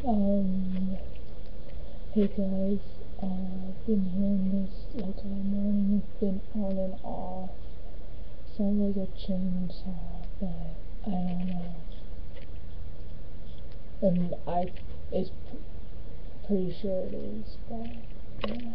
Um, hey guys, I've been hearing this like all morning. It's been on and off. Sounds like a chainsaw, but I don't know. It's pretty sure it is, but yeah.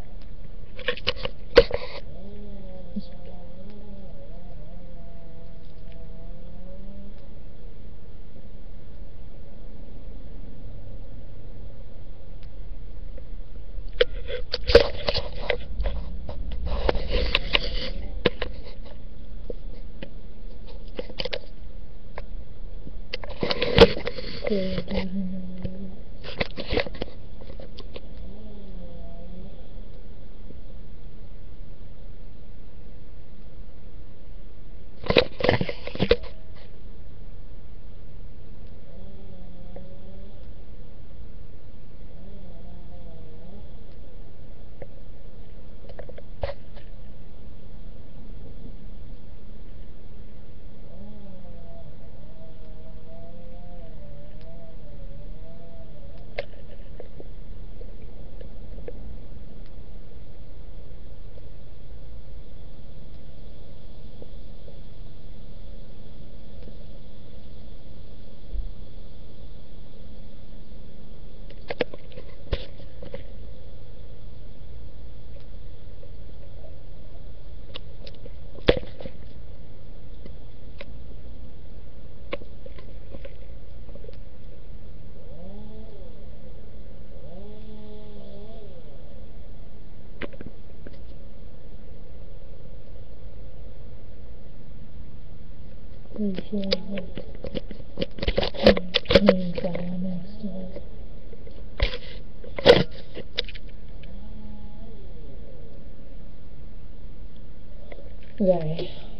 Pretty sure main guy next to it. Okay.